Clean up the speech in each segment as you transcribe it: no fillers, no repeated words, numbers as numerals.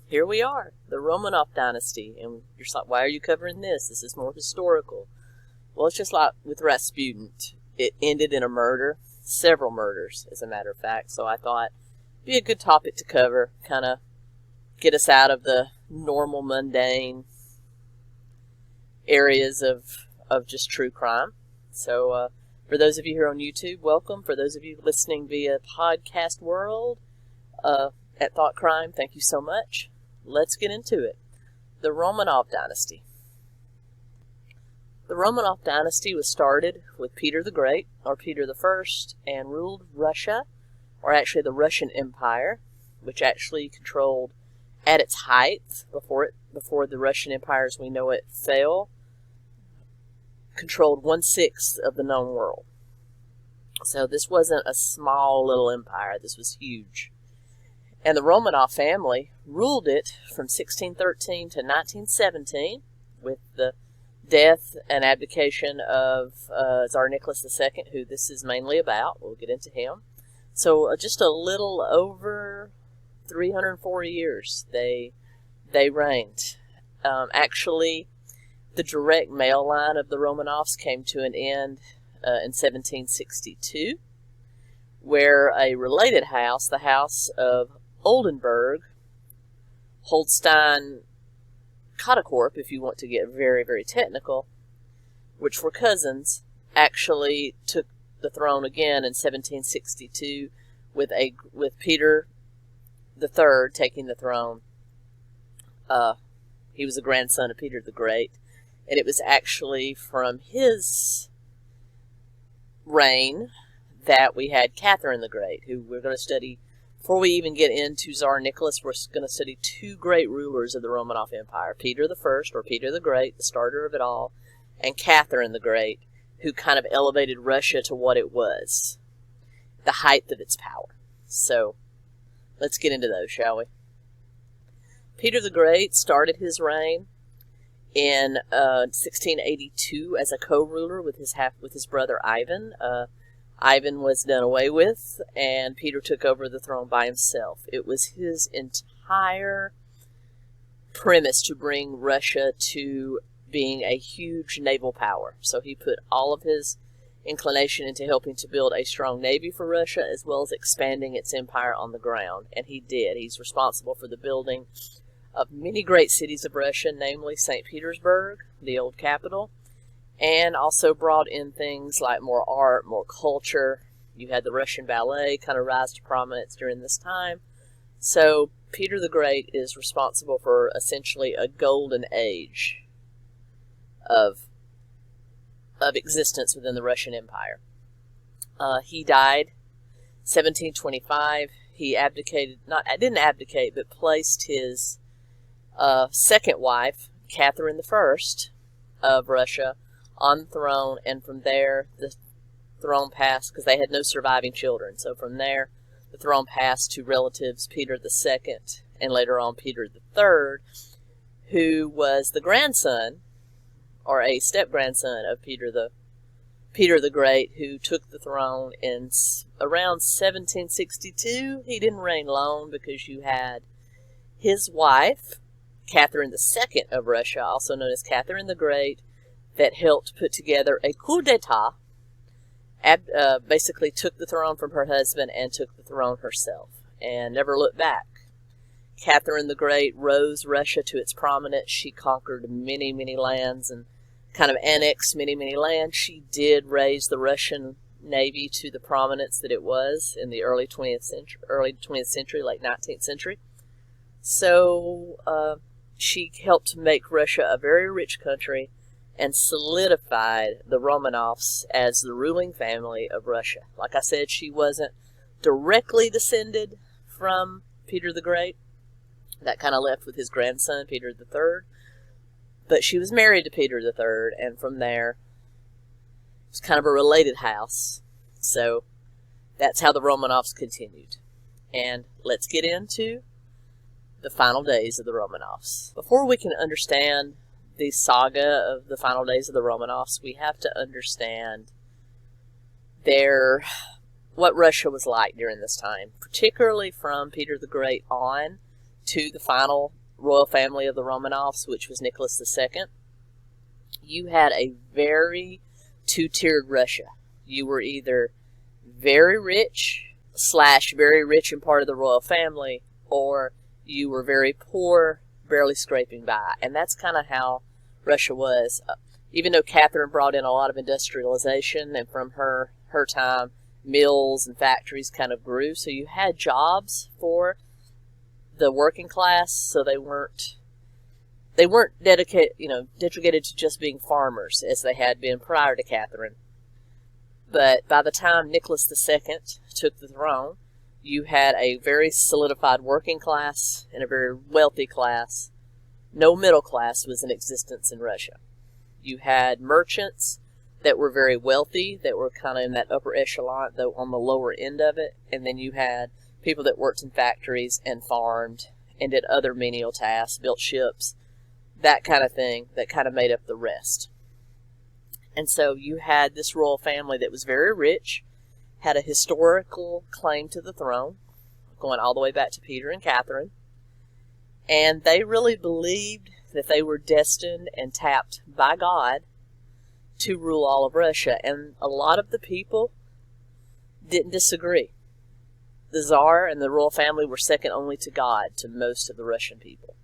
here we are, the Romanov dynasty. And you're like, why are you covering this? This is more historical. Well, it's just like with Rasputin. It ended in a murder, several murders, as a matter of fact. So I thought it'd be a good topic to cover, kind of get us out of the normal, mundane areas of just true crime. So for those of you here on YouTube, welcome. For those of you listening via podcast world at Thought Crime, thank you so much. Let's get into it. The Romanov dynasty. The Romanov dynasty was started with Peter the Great, or Peter the First, and ruled Russia, or actually the Russian Empire, which actually controlled, at its height, before the Russian Empire as we know it fell, controlled 1/6 of the known world. So this wasn't a small little empire. This was huge. And the Romanov family ruled it from 1613 to 1917 with the death and abdication of Tsar Nicholas II, who this is mainly about. We'll get into him. So just a little over 340 years they reigned. Actually, the direct male line of the Romanovs came to an end in 1762, where a related house, the House of Oldenburg, Holstein Kottakorp, if you want to get very, very technical, which were cousins, actually took the throne again in 1762 with Peter the Third taking the throne. He was a grandson of Peter the Great, and it was actually from his reign that we had Catherine the Great, who we're going to study. Before we even get into Tsar Nicholas, we're going to study two great rulers of the Romanov Empire, Peter the First, or Peter the Great, the starter of it all, and Catherine the Great, who kind of elevated Russia to what it was, the height of its power. So let's get into those, shall we? Peter the Great started his reign in 1682 as a co-ruler with his brother Ivan. Ivan was done away with, and Peter took over the throne by himself. It was his entire premise to bring Russia to being a huge naval power. So he put all of his inclination into helping to build a strong navy for Russia, as well as expanding its empire on the ground. And he did. He's responsible for the building of many great cities of Russia, namely St. Petersburg, the old capital, and also brought in things like more art, more culture. You had the Russian ballet kind of rise to prominence during this time. So Peter the Great is responsible for essentially a golden age of existence within the Russian Empire. He died 1725. He didn't abdicate, but placed his second wife, Catherine the First of Russia, on the throne, and from there the throne passed, because they had no surviving children. So from there, the throne passed to relatives Peter II and later on Peter III, who was the grandson, or a step-grandson of Peter the Great, who took the throne in around 1762. He didn't reign long because you had his wife, Catherine II of Russia, also known as Catherine the Great, that helped put together a coup d'etat, basically took the throne from her husband and took the throne herself, and never looked back. Catherine the Great rose Russia to its prominence. She conquered many, many lands and kind of annexed many, many lands. She did raise the Russian Navy to the prominence that it was in the early 20th century, late 19th century. So she helped make Russia a very rich country and solidified the Romanovs as the ruling family of Russia. Like I said, she wasn't directly descended from Peter the Great. That kind of left with his grandson, Peter III. But she was married to Peter III, and from there, it's kind of a related house. So that's how the Romanovs continued. And let's get into the final days of the Romanovs. Before we can understand the saga of the final days of the Romanovs, we have to understand what Russia was like during this time, particularly from Peter the Great on to the final royal family of the Romanovs, which was Nicholas II, you had a very two-tiered Russia. You were either very rich / very rich and part of the royal family, or you were very poor, barely scraping by. And that's kind of how Russia was. Even though Catherine brought in a lot of industrialization, and from her time, mills and factories kind of grew, so you had jobs for the working class, so they weren't dedicated to just being farmers as they had been prior to Catherine. But by the time Nicholas II took the throne, you had a very solidified working class and a very wealthy class. No middle class was in existence in Russia. You had merchants that were very wealthy, that were kind of in that upper echelon, though on the lower end of it, and then you had people that worked in factories and farmed and did other menial tasks, built ships, that kind of thing, that kind of made up the rest. And so you had this royal family that was very rich, had a historical claim to the throne, going all the way back to Peter and Catherine, and they really believed that they were destined and tapped by God to rule all of Russia. And a lot of the people didn't disagree. The Tsar and the royal family were second only to God to most of the Russian people.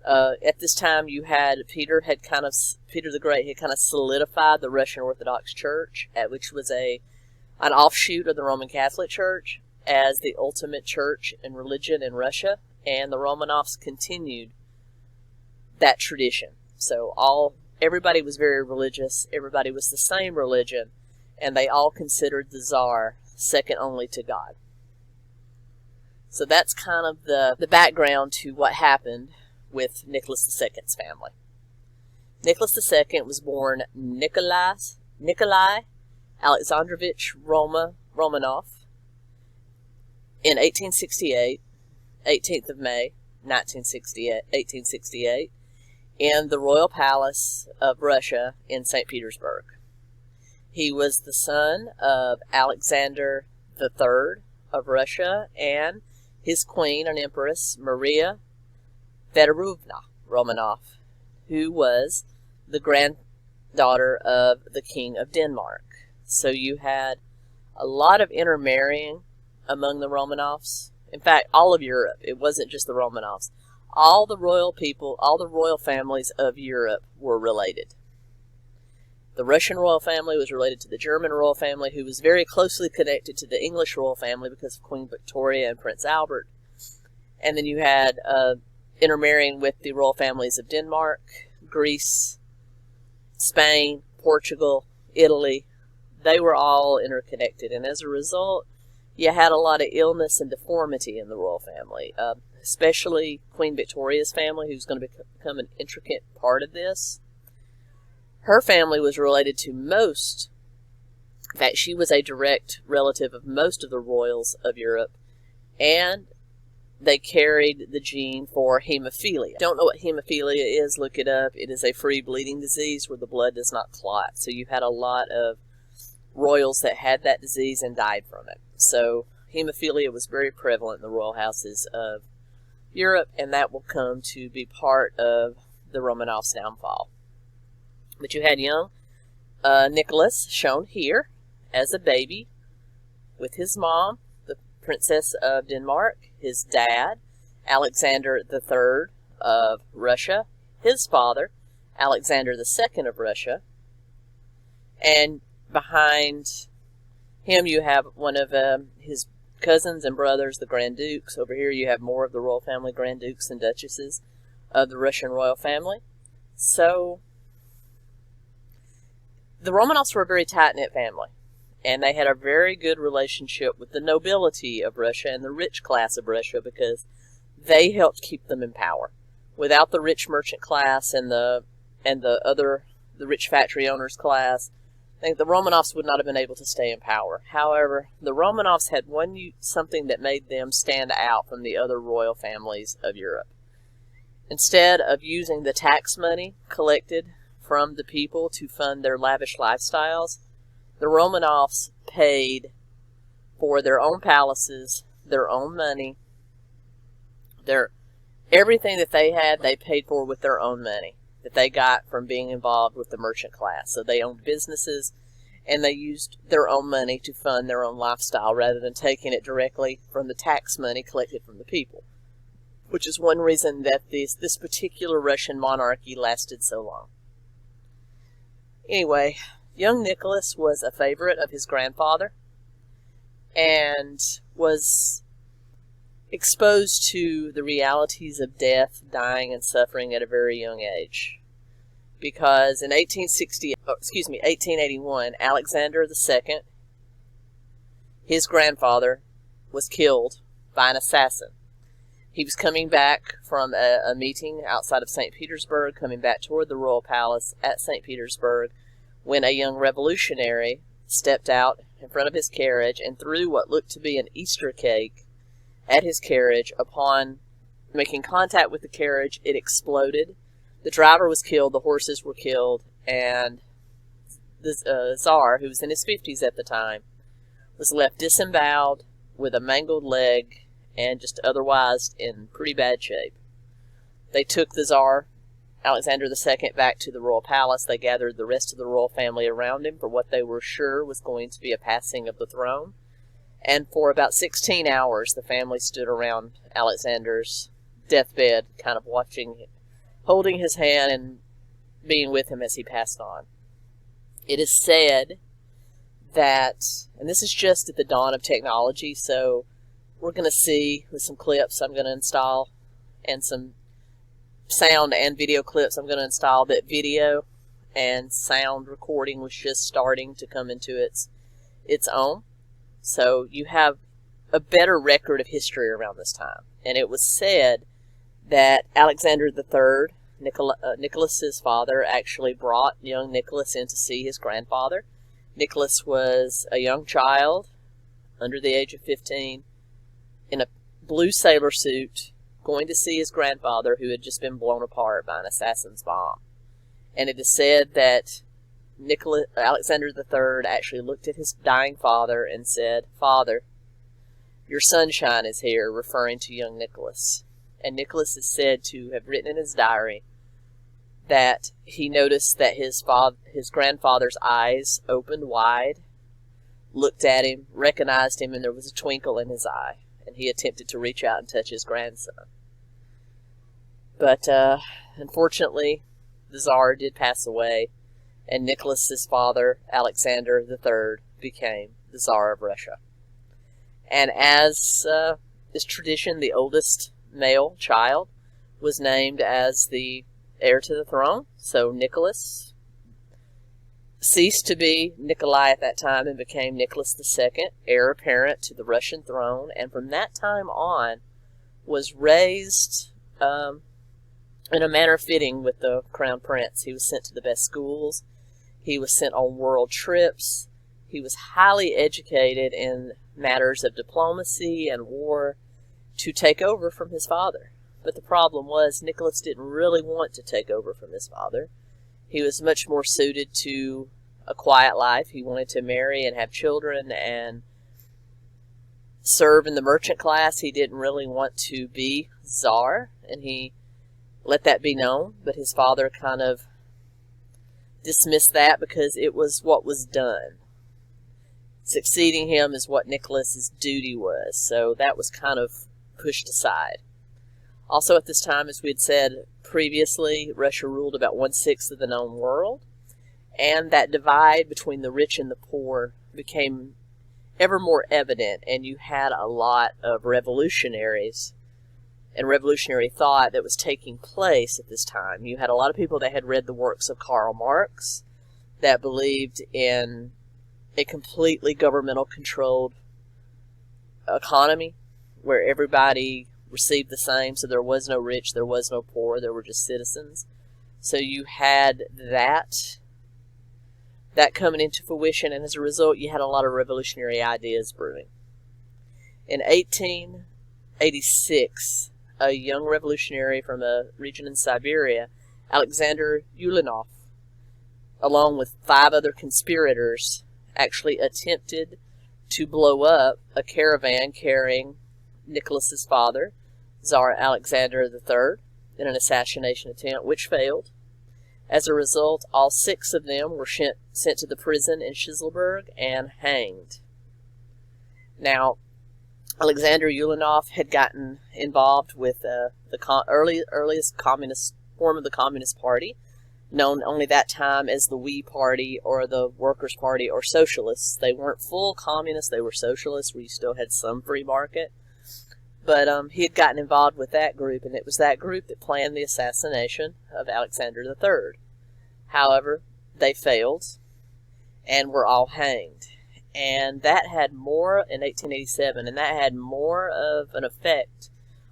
At this time, you had Peter the Great had kind of solidified the Russian Orthodox Church, which was an offshoot of the Roman Catholic Church, as the ultimate church and religion in Russia, and the Romanovs continued that tradition. So everybody was very religious, everybody was the same religion, and they all considered the Tsar second only to God. So that's kind of the background to what happened with Nicholas II's family. Nicholas II was born Nikolai Alexandrovich Romanov in 1868, 18th of May, 1868, in the Royal Palace of Russia in St. Petersburg. He was the son of Alexander III of Russia and his queen and empress, Maria Fedorovna Romanov, who was the granddaughter of the King of Denmark. So you had a lot of intermarrying among the Romanovs. In fact, all of Europe. It wasn't just the Romanovs. All the royal people, all the royal families of Europe were related. The Russian royal family was related to the German royal family, who was very closely connected to the English royal family because of Queen Victoria and Prince Albert. And then you had intermarrying with the royal families of Denmark, Greece, Spain, Portugal, Italy. They were all interconnected, and as a result, you had a lot of illness and deformity in the royal family, especially Queen Victoria's family, who's going to become an intricate part of this. Her family was related to most. In fact, she was a direct relative of most of the royals of Europe, and they carried the gene for hemophilia. Don't know what hemophilia is? Look it up. It is a free bleeding disease where the blood does not clot. So you had a lot of royals that had that disease and died from it. So hemophilia was very prevalent in the royal houses of Europe, and that will come to be part of the Romanovs' downfall. But you had young Nicholas, shown here as a baby, with his mom, the Princess of Denmark, his dad, Alexander III of Russia, his father, Alexander II of Russia, and behind him you have one of his cousins and brothers, the Grand Dukes. Over here you have more of the royal family, Grand Dukes and Duchesses of the Russian royal family. So the Romanovs were a very tight-knit family, and they had a very good relationship with the nobility of Russia and the rich class of Russia because they helped keep them in power. Without the rich merchant class and the rich factory owners class, I think the Romanovs would not have been able to stay in power. However, the Romanovs had something that made them stand out from the other royal families of Europe. Instead of using the tax money collected from the people to fund their lavish lifestyles, the Romanovs paid for their own palaces, their own money, Everything that they had, they paid for with their own money that they got from being involved with the merchant class. So they owned businesses, and they used their own money to fund their own lifestyle rather than taking it directly from the tax money collected from the people, which is one reason that this particular Russian monarchy lasted so long. Anyway, young Nicholas was a favorite of his grandfather and was exposed to the realities of death, dying, and suffering at a very young age. Because in 1881, Alexander II, his grandfather, was killed by an assassin. He was coming back from a meeting outside of St. Petersburg, coming back toward the royal palace at St. Petersburg, when a young revolutionary stepped out in front of his carriage and threw what looked to be an Easter cake at his carriage. Upon making contact with the carriage, it exploded. The driver was killed, the horses were killed, and the Tsar, who was in his 50s at the time, was left disemboweled with a mangled leg and just otherwise in pretty bad shape. They took the Tsar, Alexander II, back to the royal palace. They gathered the rest of the royal family around him for what they were sure was going to be a passing of the throne. And for about 16 hours, the family stood around Alexander's deathbed, kind of watching, holding his hand and being with him as he passed on. It is said that, and this is just at the dawn of technology, so we're going to see with some clips I'm going to install and some sound and video clips I'm going to install that video and sound recording was just starting to come into its own. So you have a better record of history around this time. And it was said that Alexander III, Nicholas's father, actually brought young Nicholas in to see his grandfather. Nicholas was a young child, under the age of 15, in a blue sailor suit, going to see his grandfather who had just been blown apart by an assassin's bomb. And it is said that Alexander III actually looked at his dying father and said, "Father, your sunshine is here," referring to young Nicholas. And Nicholas is said to have written in his diary that he noticed that his grandfather's eyes opened wide, looked at him, recognized him, and there was a twinkle in his eye. And he attempted to reach out and touch his grandson. But unfortunately, the Tsar did pass away, and Nicholas's father, Alexander III, became the Tsar of Russia. And as is tradition, the oldest male child was named as the heir to the throne. So Nicholas ceased to be Nikolai at that time and became Nicholas II, heir apparent to the Russian throne, and from that time on was raised in a manner fitting with the crown prince. He was sent to the best schools. He was sent on world trips. He was highly educated in matters of diplomacy and war to take over from his father. But the problem was Nicholas didn't really want to take over from his father. He was much more suited to a quiet life. He wanted to marry and have children and serve in the merchant class. He didn't really want to be Tsar, and he let that be known. But his father kind of dismissed that because it was what was done. Succeeding him is what Nicholas's duty was, so that was kind of pushed aside. Also at this time, as we had said previously, Russia ruled about 1/6 of the known world, and that divide between the rich and the poor became ever more evident, and you had a lot of revolutionaries and revolutionary thought that was taking place at this time. You had a lot of people that had read the works of Karl Marx that believed in a completely governmental controlled economy where everybody received the same, so there was no rich, there was no poor, there were just citizens. So you had that coming into fruition, and as a result you had a lot of revolutionary ideas brewing. In 1886, a young revolutionary from a region in Siberia, Alexander Romanov, along with 5 other conspirators, actually attempted to blow up a caravan carrying Nicholas's father, Tsar Alexander III in an assassination attempt, which failed. As a result, all 6 of them were sent to the prison in Shizelberg and hanged. Now, Alexander Ulanov had gotten involved with the earliest communist form of the Communist Party, known only that time as the We Party or the Workers' Party or Socialists. They weren't full communists, they were socialists where you still had some free market. But he had gotten involved with that group, and it was that group that planned the assassination of Alexander III. However, they failed and were all hanged. And that had more, in 1887, and that had more of an effect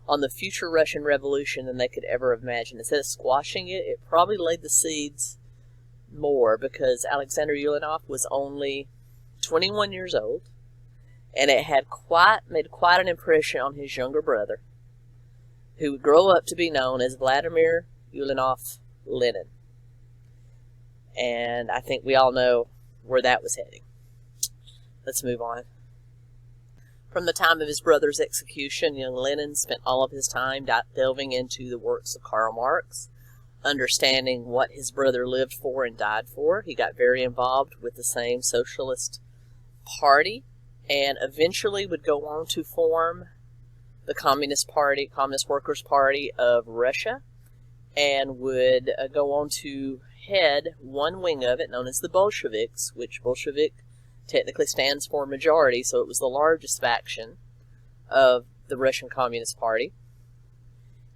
on the future Russian Revolution than they could ever imagine. Instead of squashing it, it probably laid the seeds more, because Alexander Ulanov was only 21 years old, and it had made quite an impression on his younger brother, who would grow up to be known as Vladimir Ulanov Lenin. And I think we all know where that was heading. Let's move on. From the time of his brother's execution, young Lenin spent all of his time delving into the works of Karl Marx, understanding what his brother lived for and died for. He got very involved with the same socialist party, and eventually would go on to form the Communist Party, Communist Workers' Party of Russia, and would go on to head one wing of it, known as the Bolsheviks, which Bolshevik technically stands for majority, so it was the largest faction of the Russian Communist Party,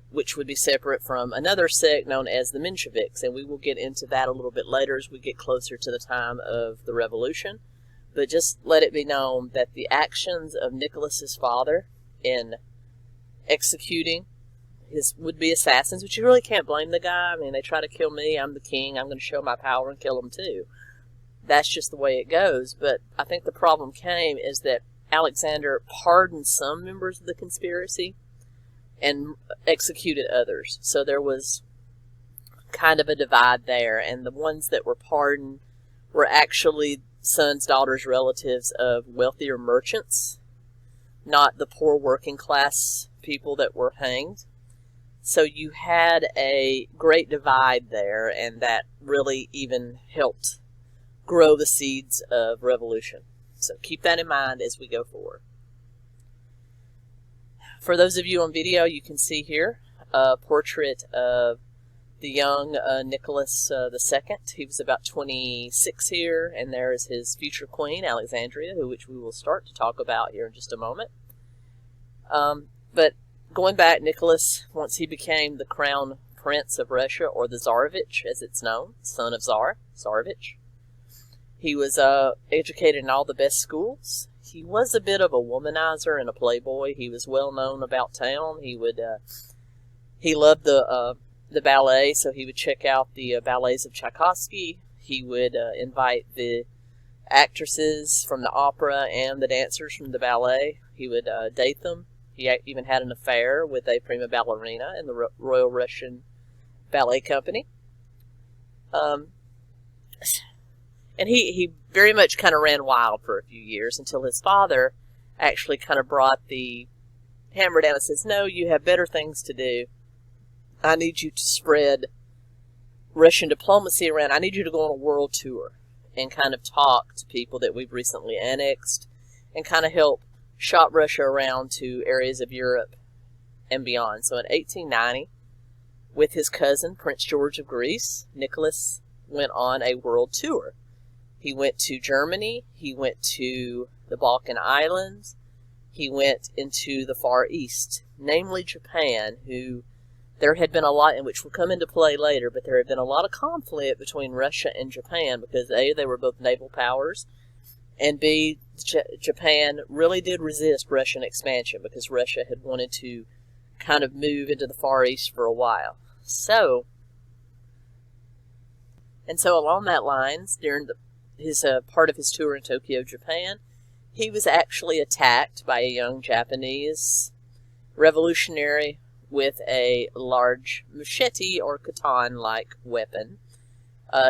which would be separate from another sect known as the Mensheviks, and we will get into that a little bit later as we get closer to the time of the revolution. But just let it be known that the actions of Nicholas's father in executing his would-be assassins, which you really can't blame the guy. I mean, they try to kill me, I'm the king, I'm going to show my power and kill them too. That's just the way it goes. But I think the problem came is that Alexander pardoned some members of the conspiracy and executed others. So there was kind of a divide there, and the ones that were pardoned were actually sons, daughters, relatives of wealthier merchants, not the poor working class people that were hanged. So you had a great divide there, and that really even helped grow the seeds of revolution. So keep that in mind as we go forward. For those of you on video, you can see here a portrait of the young Nicholas II. He was about 26 here, and there is his future queen, Alexandria, which we will start to talk about here in just a moment. But going back, Nicholas, once he became the crown prince of Russia, or the Tsarevich as it's known, son of Tsar, Tsarevich, he was educated in all the best schools. He was a bit of a womanizer and a playboy. He was well known about town. He loved the ballet, so he would check out the ballets of Tchaikovsky. He would invite the actresses from the opera and the dancers from the ballet. He would date them. He even had an affair with a prima ballerina in the Royal Russian Ballet Company. And he very much kind of ran wild for a few years until his father actually kind of brought the hammer down and says, no, you have better things to do. I need you to spread Russian diplomacy around. I need you to go on a world tour and kind of talk to people that we've recently annexed and kind of help shop Russia around to areas of Europe and beyond. So in 1890, with his cousin, Prince George of Greece, Nicholas went on a world tour. He went to Germany, he went to the Balkan Islands, he went into the Far East, namely Japan, who there had been a lot, in which will come into play later, but there had been a lot of conflict between Russia and Japan because A, they were both naval powers, and B, Japan really did resist Russian expansion because Russia had wanted to kind of move into the Far East for a while. So along that lines, during his part of his tour in Tokyo, Japan, he was actually attacked by a young Japanese revolutionary with a large machete or katana-like weapon.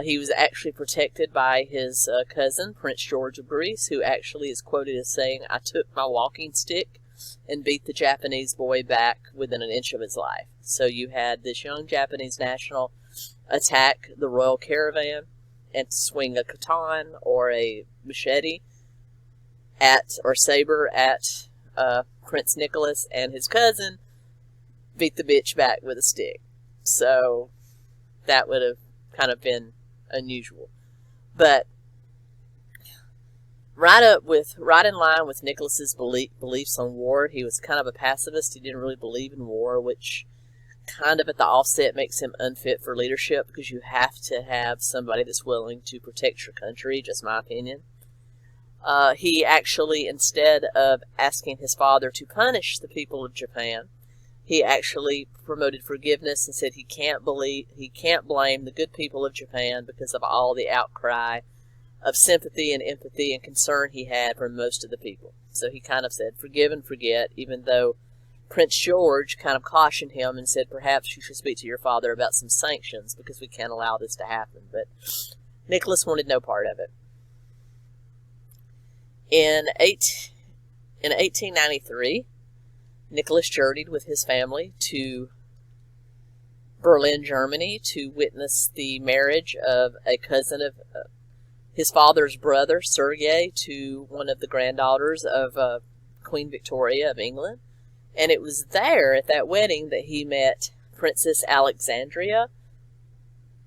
He was actually protected by his cousin, Prince George of Greece, who actually is quoted as saying, I took my walking stick and beat the Japanese boy back within an inch of his life. So you had this young Japanese national attack the royal caravan and swing a baton or a machete at, or saber at, Prince Nicholas, and his cousin beat the bitch back with a stick. So that would have kind of been unusual. But right in line with Nicholas's beliefs on war, he was kind of a pacifist. He didn't really believe in war, which kind of at the offset makes him unfit for leadership, because you have to have somebody that's willing to protect your country, just my opinion. He actually, instead of asking his father to punish the people of Japan, he actually promoted forgiveness and said he can't blame the good people of Japan because of all the outcry of sympathy and empathy and concern he had for most of the people. So he kind of said, forgive and forget, even though Prince George kind of cautioned him and said, perhaps you should speak to your father about some sanctions because we can't allow this to happen. But Nicholas wanted no part of it. In 1893, Nicholas journeyed with his family to Berlin, Germany, to witness the marriage of a cousin of his father's brother, Sergei, to one of the granddaughters of Queen Victoria of England. And it was there at that wedding that he met Princess Alexandria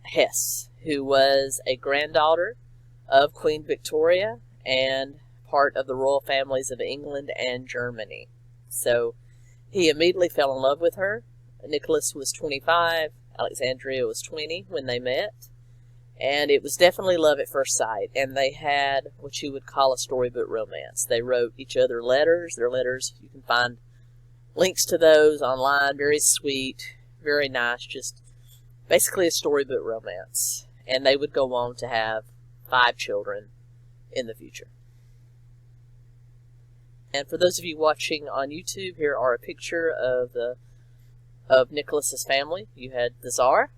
Hesse, who was a granddaughter of Queen Victoria and part of the royal families of England and Germany. So he immediately fell in love with her. Nicholas was 25, Alexandria was 20 when they met. And it was definitely love at first sight. And they had what you would call a storybook romance. They wrote each other letters. Their letters, you can find links to those online. Very sweet, very nice. Just basically a storybook romance. And they would go on to have 5 children in the future. And for those of you watching on YouTube, here are a picture of Nicholas's family. You had the Tsar,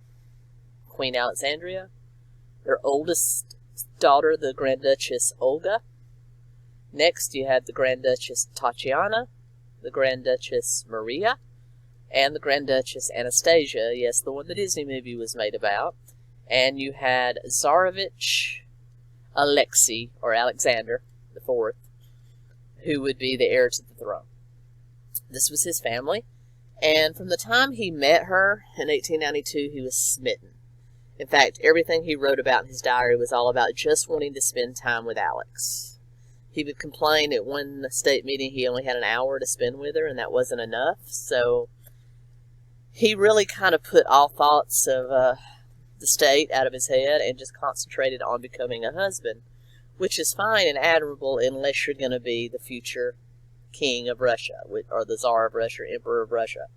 Queen Alexandria, their oldest daughter, the Grand Duchess Olga. Next, you had the Grand Duchess Tatiana, the Grand Duchess Maria, and the Grand Duchess Anastasia. Yes, the one the Disney movie was made about. And you had Tsarevich Alexei, or Alexander IV, who would be the heir to the throne. This was his family. And from the time he met her in 1892, he was smitten. In fact, everything he wrote about in his diary was all about just wanting to spend time with Alex. He would complain at one state meeting he only had an hour to spend with her, and that wasn't enough. So he really kind of put all thoughts of the state out of his head and just concentrated on becoming a husband, which is fine and admirable unless you're going to be the future king of Russia, or the Tsar of Russia, or Emperor of Russia.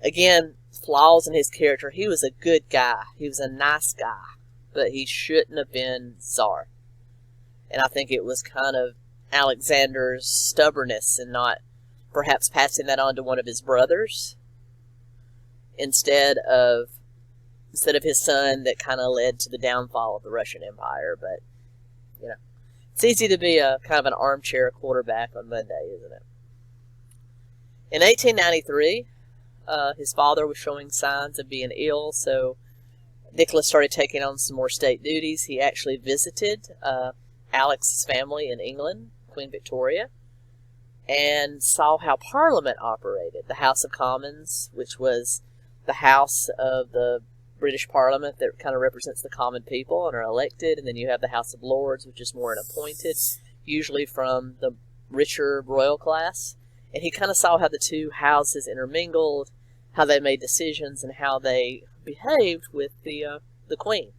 Again, flaws in his character. He was a good guy. He was a nice guy, but he shouldn't have been Tsar. And I think it was kind of Alexander's stubbornness and not perhaps passing that on to one of his brothers instead of his son, that kind of led to the downfall of the Russian Empire. But you know, it's easy to be a kind of an armchair quarterback on Monday, isn't it? In 1893, his father was showing signs of being ill, so Nicholas started taking on some more state duties. He actually visited Alex's family in England, Queen Victoria, and saw how Parliament operated. The House of Commons, which was the house of the British Parliament that kind of represents the common people and are elected, and then you have the House of Lords, which is more an appointed, usually from the richer royal class. And he kind of saw how the two houses intermingled, how they made decisions, and how they behaved with the Queen.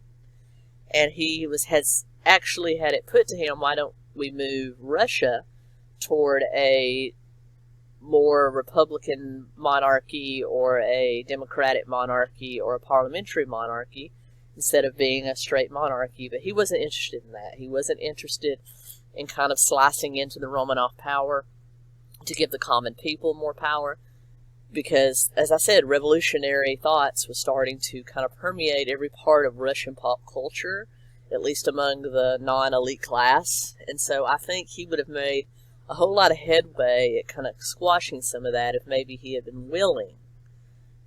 And he has actually had it put to him, why don't we move Russia toward a more republican monarchy or a democratic monarchy or a parliamentary monarchy instead of being a straight monarchy. But he wasn't interested in that. He wasn't interested in kind of slicing into the Romanov power to give the common people more power, because, as I said, revolutionary thoughts was starting to kind of permeate every part of Russian pop culture, at least among the non-elite class. And so I think he would have made a whole lot of headway at kind of squashing some of that if maybe he had been willing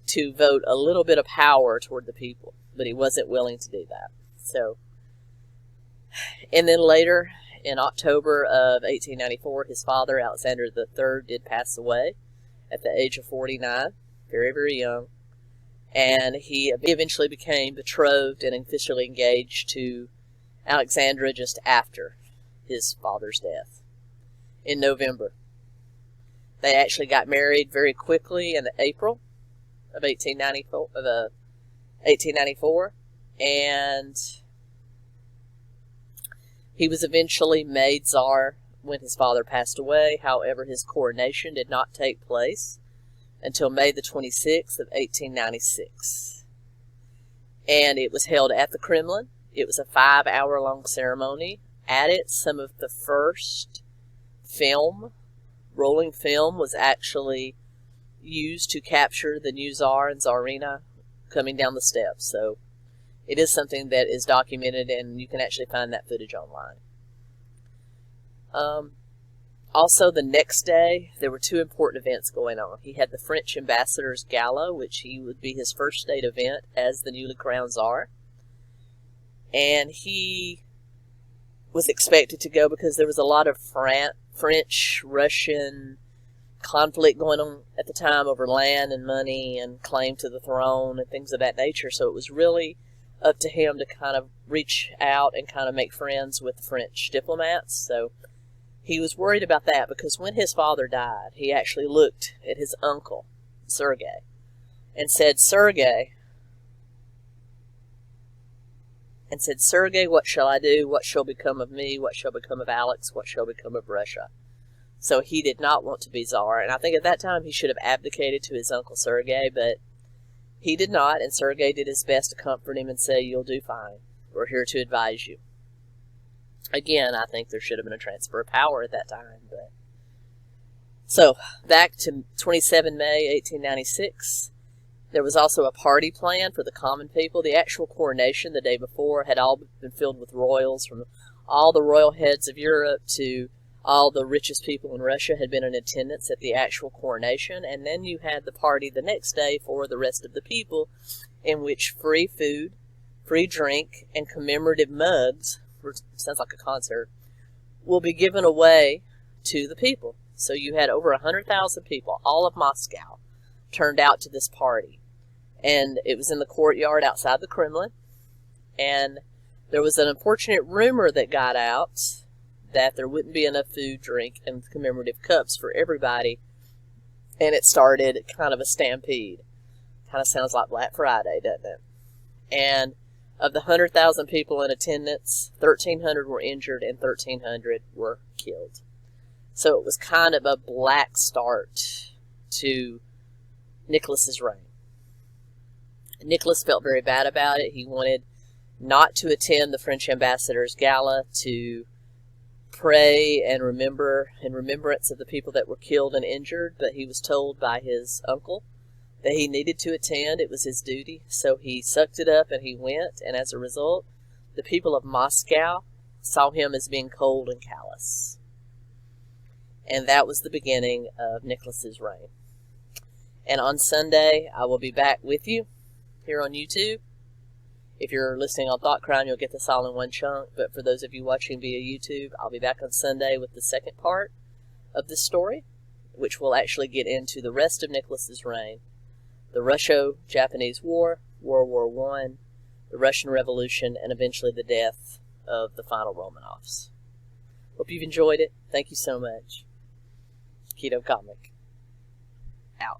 to vote a little bit of power toward the people, but he wasn't willing to do that. So, and then later, in October of 1894, his father, Alexander III, did pass away at the age of 49, very, very young, and he eventually became betrothed and officially engaged to Alexandra just after his father's death in November. They actually got married very quickly in April of 1894, and he was eventually made Tsar when his father passed away. However, his coronation did not take place until May the 26th of 1896. And it was held at the Kremlin. It was a 5-hour-long ceremony. At it, some of the first rolling film, was actually used to capture the new Tsar and Tsarina coming down the steps. So it is something that is documented, and you can actually find that footage online. Also, the next day, there were two important events going on. He had the French ambassador's gala, which would be his first state event as the newly crowned Tsar. And he was expected to go because there was a lot of French-Russian conflict going on at the time over land and money and claim to the throne and things of that nature. So it was really up to him to kind of reach out and kind of make friends with the French diplomats. So he was worried about that because when his father died, he actually looked at his uncle, Sergei, and said, Sergei, what shall I do? What shall become of me? What shall become of Alex? What shall become of Russia? So he did not want to be Tsar, and I think at that time he should have abdicated to his uncle Sergei, but he did not, and Sergei did his best to comfort him and say, you'll do fine. We're here to advise you. Again, I think there should have been a transfer of power at that time. But so, back to 27 May 1896, there was also a party planned for the common people. The actual coronation the day before had all been filled with royals, from all the royal heads of Europe to all the richest people in Russia had been in attendance at the actual coronation. And then you had the party the next day for the rest of the people, in which free food, free drink, and commemorative mugs, sounds like a concert, will be given away to the people. So you had over 100,000 people, all of Moscow, turned out to this party. And it was in the courtyard outside the Kremlin. And there was an unfortunate rumor that got out that there wouldn't be enough food, drink, and commemorative cups for everybody. And it started kind of a stampede. Kind of sounds like Black Friday, doesn't it? And of the 100,000 people in attendance, 1,300 were injured and 1,300 were killed. So it was kind of a black start to Nicholas's reign. Nicholas felt very bad about it. He wanted not to attend the French ambassador's gala to pray and remember in remembrance of the people that were killed and injured, but he was told by his uncle that he needed to attend. It was his duty. So he sucked it up and he went, and as a result, the people of Moscow saw him as being cold and callous. And that was the beginning of Nicholas's reign. And on Sunday, I will be back with you here on YouTube. If you're listening on Thought Crime, you'll get this all in one chunk. But for those of you watching via YouTube, I'll be back on Sunday with the second part of this story, which will actually get into the rest of Nicholas's reign. The Russo-Japanese War, World War I, the Russian Revolution, and eventually the death of the final Romanovs. Hope you've enjoyed it. Thank you so much. Keto Comic. Out.